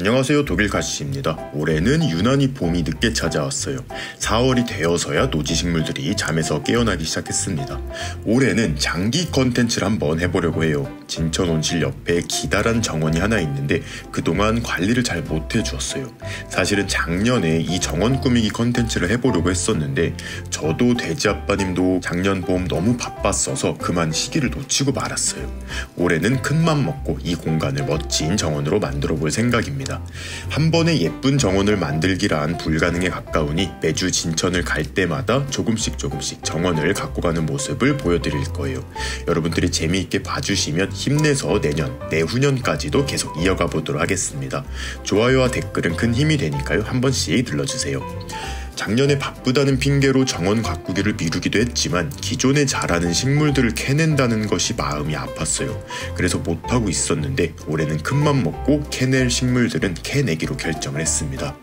안녕하세요, 독일가시입니다. 올해는 유난히 봄이 늦게 찾아왔어요. 4월이 되어서야 노지식물들이 잠에서 깨어나기 시작했습니다. 올해는 장기 컨텐츠를 한번 해보려고 해요. 진천 온실 옆에 기다란 정원이 하나 있는데 그동안 관리를 잘 못해주었어요. 사실은 작년에 이 정원 꾸미기 컨텐츠를 해보려고 했었는데 저도 돼지아빠님도 작년 봄 너무 바빴어서 그만 시기를 놓치고 말았어요. 올해는 큰맘 먹고 이 공간을 멋진 정원으로 만들어 볼 생각입니다. 한 번에 예쁜 정원을 만들기란 불가능에 가까우니 매주 진천을 갈 때마다 조금씩 정원을 갖고 가는 모습을 보여드릴 거예요. 여러분들이 재미있게 봐주시면 힘내서 내년, 내후년까지도 계속 이어가 보도록 하겠습니다. 좋아요와 댓글은 큰 힘이 되니까요. 한 번씩 눌러주세요. 작년에 바쁘다는 핑계로 정원 가꾸기를 미루기도 했지만 기존에 자라는 식물들을 캐낸다는 것이 마음이 아팠어요. 그래서 못하고 있었는데 올해는 큰맘 먹고 캐낼 식물들은 캐내기로 결정을 했습니다.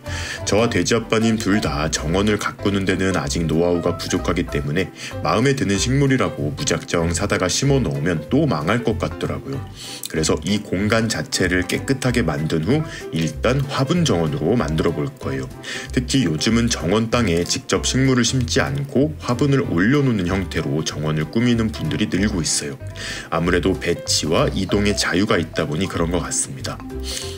저와 돼지아빠님 둘 다 정원을 가꾸는 데는 아직 노하우가 부족하기 때문에 마음에 드는 식물이라고 무작정 사다가 심어 놓으면 또 망할 것 같더라고요. 그래서 이 공간 자체를 깨끗하게 만든 후 일단 화분 정원으로 만들어 볼 거예요. 특히 요즘은 정원 땅에 직접 식물을 심지 않고 화분을 올려놓는 형태로 정원을 꾸미는 분들이 늘고 있어요. 아무래도 배치와 이동의 자유가 있다 보니 그런 것 같습니다.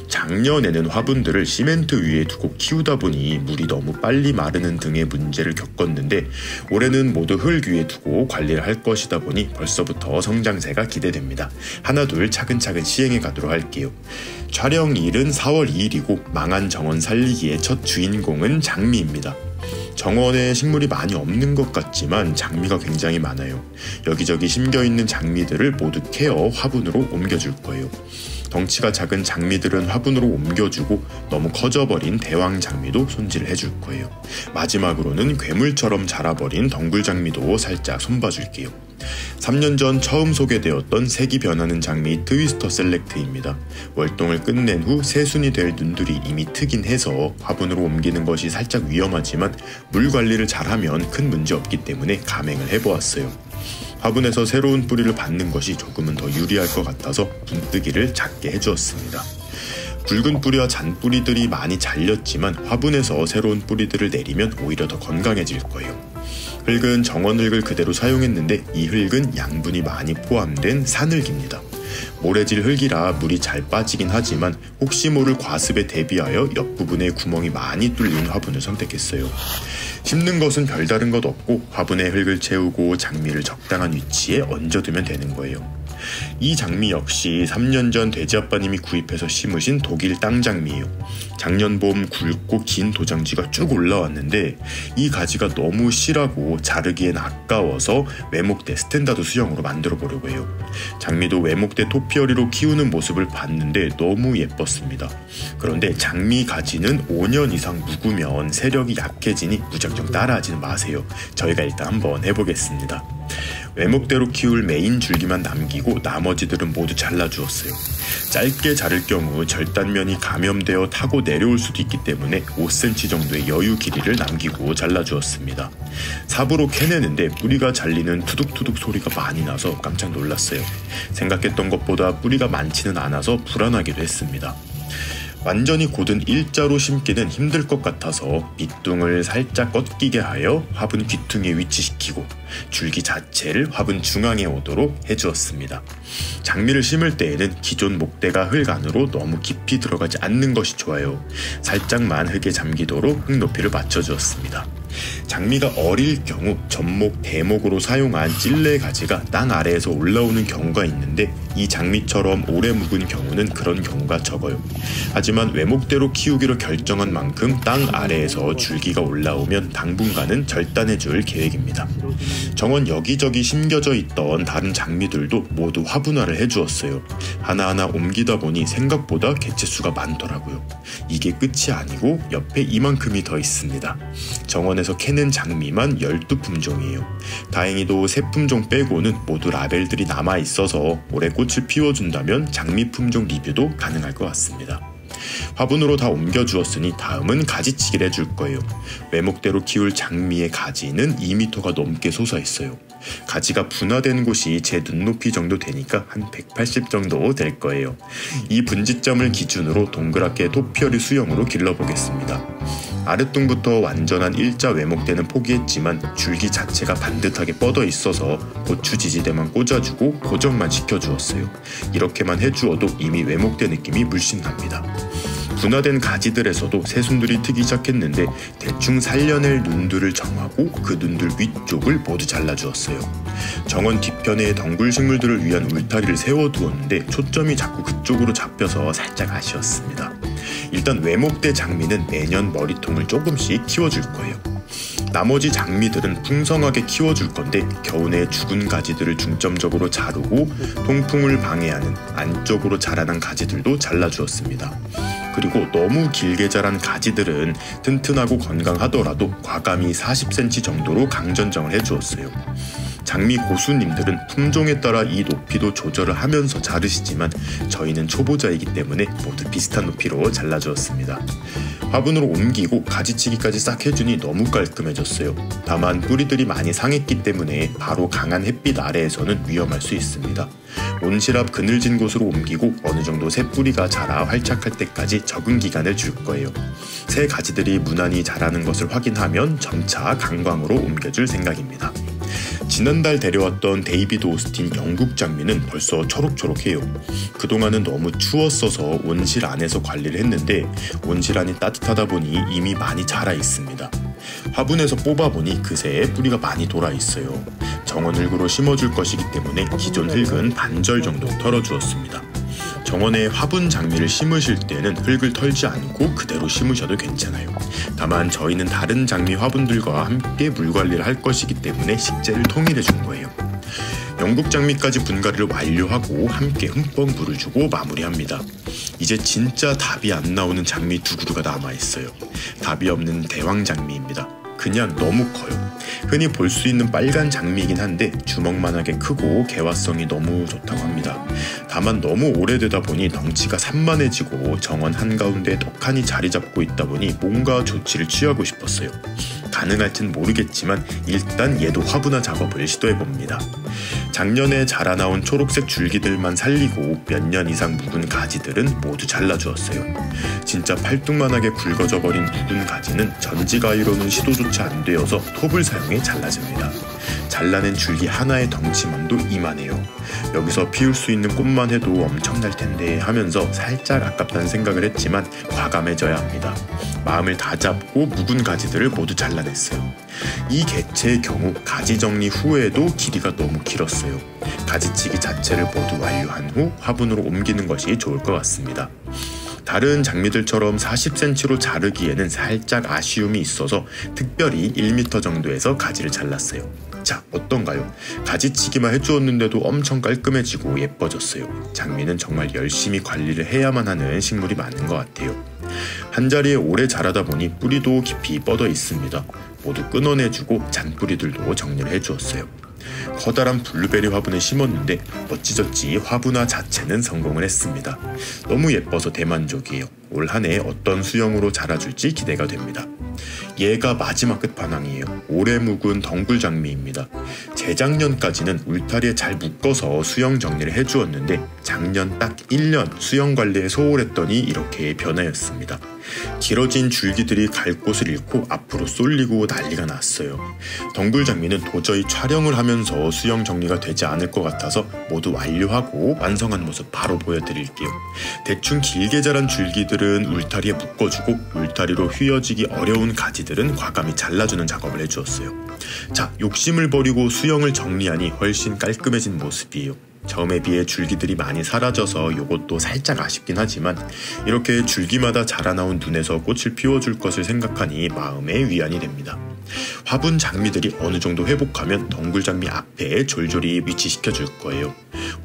작년에는 화분들을 시멘트 위에 두고 키우다 보니 물이 너무 빨리 마르는 등의 문제를 겪었는데 올해는 모두 흙 위에 두고 관리를 할 것이다 보니 벌써부터 성장세가 기대됩니다. 하나둘 차근차근 시행해 가도록 할게요. 촬영일은 4월 2일이고 망한 정원 살리기의 첫 주인공은 장미입니다. 정원에 식물이 많이 없는 것 같지만 장미가 굉장히 많아요. 여기저기 심겨있는 장미들을 모두 케어 화분으로 옮겨줄 거예요. 덩치가 작은 장미들은 화분으로 옮겨주고 너무 커져버린 대왕 장미도 손질을 해줄 거예요. 마지막으로는 괴물처럼 자라버린 덩굴장미도 살짝 손봐줄게요. 3년 전 처음 소개되었던 색이 변하는 장미 트위스터 셀렉트입니다. 월동을 끝낸 후 새순이 될 눈들이 이미 트긴 해서 화분으로 옮기는 것이 살짝 위험하지만 물 관리를 잘하면 큰 문제 없기 때문에 감행을 해보았어요. 화분에서 새로운 뿌리를 받는 것이 조금은 더 유리할 것 같아서 분뜨기를 작게 해주었습니다. 붉은 뿌리와 잔뿌리들이 많이 잘렸지만 화분에서 새로운 뿌리들을 내리면 오히려 더 건강해질 거예요. 흙은 정원 흙을 그대로 사용했는데 이 흙은 양분이 많이 포함된 산흙입니다. 모래질 흙이라 물이 잘 빠지긴 하지만 혹시 모를 과습에 대비하여 옆부분에 구멍이 많이 뚫린 화분을 선택했어요. 심는 것은 별다른 것 없고 화분에 흙을 채우고 장미를 적당한 위치에 얹어두면 되는 거예요. 이 장미 역시 3년 전 돼지아빠님이 구입해서 심으신 독일 땅장미예요. 작년 봄 굵고 긴 도장지가 쭉 올라왔는데 이 가지가 너무 실하고 자르기엔 아까워서 외목대 스탠다드 수영으로 만들어 보려고 해요. 장미도 외목대 토피어리로 키우는 모습을 봤는데 너무 예뻤습니다. 그런데 장미 가지는 5년 이상 묵으면 세력이 약해지니 무작정 따라하지는 마세요. 저희가 일단 한번 해보겠습니다. 외목대로 키울 메인 줄기만 남기고 나머지들은 모두 잘라주었어요. 짧게 자를 경우 절단면이 감염되어 타고 내려올 수도 있기 때문에 5cm 정도의 여유 길이를 남기고 잘라주었습니다. 삽으로 캐내는데 뿌리가 잘리는 투둑투둑 소리가 많이 나서 깜짝 놀랐어요. 생각했던 것보다 뿌리가 많지는 않아서 불안하기도 했습니다. 완전히 곧은 일자로 심기는 힘들 것 같아서 밑둥을 살짝 꺾이게 하여 화분 귀퉁이에 위치시키고 줄기 자체를 화분 중앙에 오도록 해주었습니다. 장미를 심을 때에는 기존 목대가 흙 안으로 너무 깊이 들어가지 않는 것이 좋아요. 살짝만 흙에 잠기도록 흙 높이를 맞춰주었습니다. 장미가 어릴 경우 전목, 대목으로 사용한 찔레 가지가 땅 아래에서 올라오는 경우가 있는데 이 장미처럼 오래 묵은 경우는 그런 경우가 적어요. 하지만 외목대로 키우기로 결정한 만큼 땅 아래에서 줄기가 올라오면 당분간은 절단해줄 계획입니다. 정원 여기저기 심겨져 있던 다른 장미들도 모두 화분화를 해주었어요. 하나하나 옮기다 보니 생각보다 개체수가 많더라고요. 이게 끝이 아니고 옆에 이만큼이 더 있습니다. 정원에서 캐는 장미만 12품종이에요. 다행히도 3품종 빼고는 모두 라벨들이 남아있어서 올해 꽃을 피워준다면 장미 품종 리뷰도 가능할 것 같습니다. 화분으로 다 옮겨주었으니 다음은 가지치기를 해줄 거예요. 외목대로 키울 장미의 가지는 2m가 넘게 솟아있어요. 가지가 분화된 곳이 제 눈높이 정도 되니까 한 180 정도 될 거예요. 이 분지점을 기준으로 동그랗게 토피어리 수형으로 길러보겠습니다. 아랫둥부터 완전한 일자 외목대는 포기했지만 줄기 자체가 반듯하게 뻗어 있어서 고추 지지대만 꽂아주고 고정만 시켜주었어요. 이렇게만 해주어도 이미 외목대 느낌이 물씬 납니다. 분화된 가지들에서도 새순들이 트기 시작했는데 대충 살려낼 눈들을 정하고 그 눈들 위쪽을 모두 잘라주었어요. 정원 뒤편에 덩굴 식물들을 위한 울타리를 세워두었는데 초점이 자꾸 그쪽으로 잡혀서 살짝 아쉬웠습니다. 일단 외목대 장미는 매년 머리통을 조금씩 키워줄 거예요. 나머지 장미들은 풍성하게 키워줄 건데 겨우내 죽은 가지들을 중점적으로 자르고 통풍을 방해하는 안쪽으로 자라난 가지들도 잘라주었습니다. 그리고 너무 길게 자란 가지들은 튼튼하고 건강하더라도 과감히 40cm 정도로 강전정을 해주었어요. 장미 고수님들은 품종에 따라 이 높이도 조절을 하면서 자르시지만 저희는 초보자이기 때문에 모두 비슷한 높이로 잘라주었습니다. 화분으로 옮기고 가지치기까지 싹 해주니 너무 깔끔해졌어요. 다만 뿌리들이 많이 상했기 때문에 바로 강한 햇빛 아래에서는 위험할 수 있습니다. 온실 앞 그늘진 곳으로 옮기고 어느 정도 새 뿌리가 자라 활착할 때까지 적응 기간을 줄 거예요. 새 가지들이 무난히 자라는 것을 확인하면 점차 강광으로 옮겨줄 생각입니다. 지난달 데려왔던 데이비드 오스틴 영국 장미는 벌써 초록초록해요. 그동안은 너무 추웠어서 온실 안에서 관리를 했는데 온실 안이 따뜻하다 보니 이미 많이 자라 있습니다. 화분에서 뽑아보니 그새 뿌리가 많이 돌아 있어요. 정원 흙으로 심어줄 것이기 때문에 기존 흙은 반절 정도 털어주었습니다. 정원에 화분 장미를 심으실 때는 흙을 털지 않고 그대로 심으셔도 괜찮아요. 다만 저희는 다른 장미 화분들과 함께 물관리를 할 것이기 때문에 식재를 통일해 준 거예요. 영국 장미까지 분갈이를 완료하고 함께 흠뻑 물을 주고 마무리합니다. 이제 진짜 답이 안 나오는 장미 두 그루가 남아있어요. 답이 없는 대왕 장미입니다. 그냥 너무 커요. 흔히 볼 수 있는 빨간 장미이긴 한데 주먹만하게 크고 개화성이 너무 좋다고 합니다. 다만 너무 오래되다 보니 덩치가 산만해지고 정원 한가운데 떡하니 자리 잡고 있다 보니 뭔가 조치를 취하고 싶었어요. 가능할진 모르겠지만 일단 얘도 화분화 작업을 시도해봅니다. 작년에 자라나온 초록색 줄기들만 살리고 몇 년 이상 묵은 가지들은 모두 잘라주었어요. 진짜 팔뚝만하게 굵어져 버린 묵은 가지는 전지가위로는 시도조차 안 되어서 톱을 사용해 잘라줍니다. 잘라낸 줄기 하나의 덩치만도 이만해요. 여기서 피울 수 있는 꽃만 해도 엄청날 텐데 하면서 살짝 아깝다는 생각을 했지만 과감해져야 합니다. 마음을 다잡고 묵은 가지들을 모두 잘라냈어요. 이 개체의 경우 가지 정리 후에도 길이가 너무 길었어요. 가지치기 자체를 모두 완료한 후 화분으로 옮기는 것이 좋을 것 같습니다. 다른 장미들처럼 40cm로 자르기에는 살짝 아쉬움이 있어서 특별히 1m 정도에서 가지를 잘랐어요. 자, 어떤가요? 가지치기만 해주었는데도 엄청 깔끔해지고 예뻐졌어요. 장미는 정말 열심히 관리를 해야만 하는 식물이 맞는 것 같아요. 한자리에 오래 자라다 보니 뿌리도 깊이 뻗어 있습니다. 모두 끊어내주고 잔뿌리들도 정리를 해주었어요. 커다란 블루베리 화분에 심었는데 어찌저찌 화분화 자체는 성공을 했습니다. 너무 예뻐서 대만족이에요. 올 한 해 어떤 수영으로 자라줄지 기대가 됩니다. 얘가 마지막 끝판왕이에요. 오래 묵은 덩굴 장미입니다. 재작년까지는 울타리에 잘 묶어서 수영 정리를 해주었는데 작년 딱 1년 수영 관리에 소홀했더니 이렇게 변하였습니다. 길어진 줄기들이 갈 곳을 잃고 앞으로 쏠리고 난리가 났어요. 덩굴 장미는 도저히 촬영을 하면서 수영 정리가 되지 않을 것 같아서 모두 완료하고 완성한 모습 바로 보여드릴게요. 대충 길게 자란 줄기들은 울타리에 묶어주고 울타리로 휘어지기 어려운 가지들은 과감히 잘라주는 작업을 해주었어요. 자, 욕심을 버리고 수영을 정리하니 훨씬 깔끔해진 모습이에요. 처음에 비해 줄기들이 많이 사라져서 이것도 살짝 아쉽긴 하지만 이렇게 줄기마다 자라나온 눈에서 꽃을 피워줄 것을 생각하니 마음의 위안이 됩니다. 화분 장미들이 어느 정도 회복하면 덩굴 장미 앞에 졸졸이 위치시켜줄 거예요.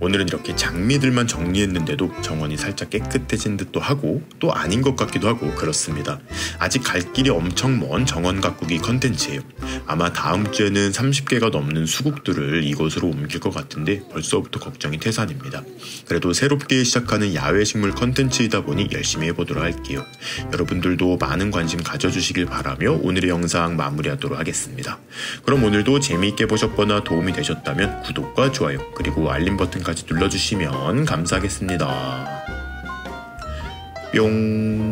오늘은 이렇게 장미들만 정리했는데도 정원이 살짝 깨끗해진 듯도 하고 또 아닌 것 같기도 하고 그렇습니다. 아직 갈 길이 엄청 먼 정원 가꾸기 컨텐츠예요. 아마 다음 주에는 30개가 넘는 수국들을 이곳으로 옮길 것 같은데 벌써부터 걱정이 태산입니다. 그래도 새롭게 시작하는 야외 식물 컨텐츠이다 보니 열심히 해보도록 할게요. 여러분들도 많은 관심 가져주시길 바라며 오늘의 영상 마무리하도록 하겠습니다. 그럼 오늘도 재미있게 보셨거나 도움이 되셨다면 구독과 좋아요 그리고 알림 버튼까지 눌러주시면 감사하겠습니다. 뿅.